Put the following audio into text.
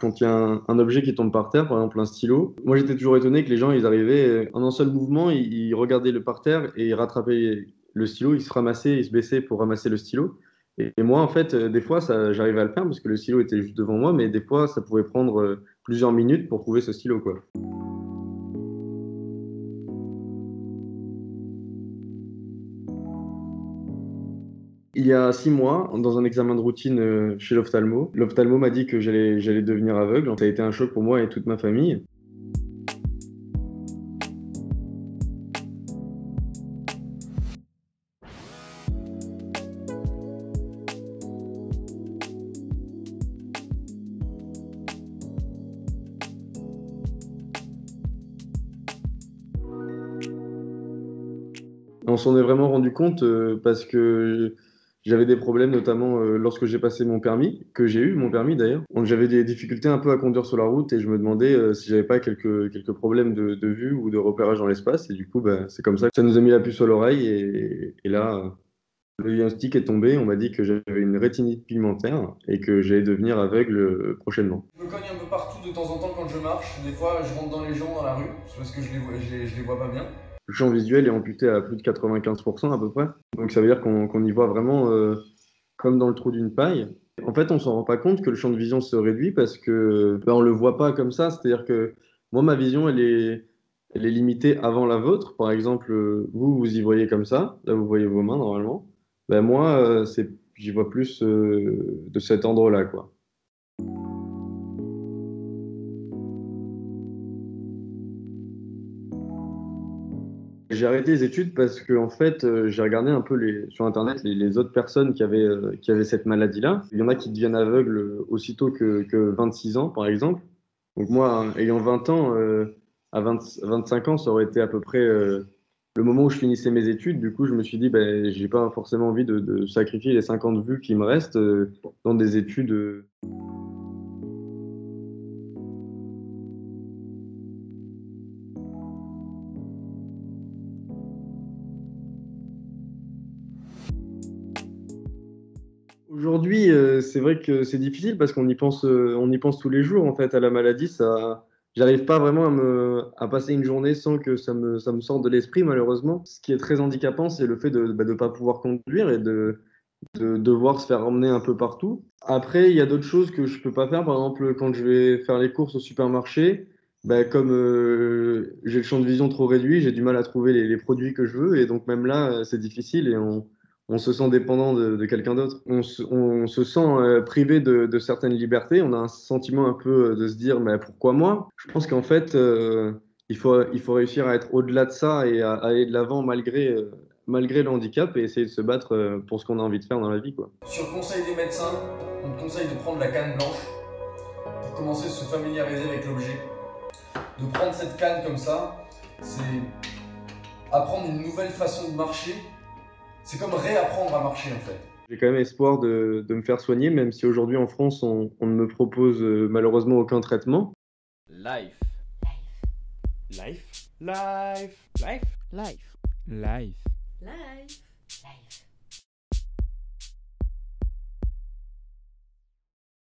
Quand il y a un objet qui tombe par terre, par exemple un stylo, moi j'étais toujours étonné que les gens, ils arrivaient en un seul mouvement, ils regardaient le par terre et ils rattrapaient le stylo, ils se ramassaient, ils se baissaient pour ramasser le stylo. Et moi, en fait, des fois, ça, j'arrivais à le faire parce que le stylo était juste devant moi, mais des fois, ça pouvait prendre plusieurs minutes pour trouver ce stylo, quoi. Il y a 6 mois, dans un examen de routine chez l'ophtalmo, l'ophtalmo m'a dit que j'allais devenir aveugle. Ça a été un choc pour moi et toute ma famille. On s'en est vraiment rendu compte parce que j'avais des problèmes, notamment lorsque j'ai passé mon permis, que j'ai eu mon permis d'ailleurs. Donc j'avais des difficultés un peu à conduire sur la route et je me demandais si j'avais pas quelques problèmes de vue ou de repérage dans l'espace. Et du coup, bah, c'est comme ça que ça nous a mis la puce à l'oreille. Et là, le diagnostic est tombé. On m'a dit que j'avais une rétinite pigmentaire et que j'allais devenir aveugle prochainement. Je me cogne un peu partout de temps en temps quand je marche. Des fois, je rentre dans les gens dans la rue, c'est parce que je les vois pas bien. Le champ visuel est amputé à plus de 95% à peu près. Donc ça veut dire qu'on y voit vraiment comme dans le trou d'une paille. En fait, on s'en rend pas compte que le champ de vision se réduit parce que on le voit pas comme ça. C'est-à-dire que moi, ma vision, elle est limitée avant la vôtre. Par exemple, vous, vous y voyez comme ça. Là, vous voyez vos mains normalement. Ben moi, j'y vois plus de cet endroit-là, quoi. J'ai arrêté les études parce que en fait, j'ai regardé un peu sur Internet les autres personnes qui avaient cette maladie-là. Il y en a qui deviennent aveugles aussitôt que 26 ans, par exemple. Donc moi, hein, ayant 20 ans, à 25 ans, ça aurait été à peu près le moment où je finissais mes études. Du coup, je me suis dit, ben, j'ai pas forcément envie de sacrifier les 50 vues qui me restent dans des études. Aujourd'hui, c'est vrai que c'est difficile parce on y pense tous les jours en fait à la maladie. Ça, j'arrive pas vraiment à passer une journée sans que ça me sorte de l'esprit malheureusement. Ce qui est très handicapant, c'est le fait de pas pouvoir conduire et de devoir se faire emmener un peu partout. Après, il y a d'autres choses que je peux pas faire. Par exemple, quand je vais faire les courses au supermarché, ben, comme j'ai le champ de vision trop réduit, j'ai du mal à trouver les produits que je veux. Et donc même là, c'est difficile et on se sent dépendant de quelqu'un d'autre. On se sent privé de certaines libertés. On a un sentiment un peu de se dire, mais pourquoi moi? Je pense qu'en fait, il faut réussir à être au-delà de ça et à aller de l'avant malgré le handicap et essayer de se battre pour ce qu'on a envie de faire dans la vie, quoi. Sur conseil des médecins, on te conseille de prendre la canne blanche pour commencer à se familiariser avec l'objet. De prendre cette canne comme ça, c'est apprendre une nouvelle façon de marcher. C'est comme réapprendre à marcher en fait. J'ai quand même espoir de me faire soigner, même si aujourd'hui en France, on ne me propose malheureusement aucun traitement. Life. Life. Life. Life. Life. Life. Life. Life.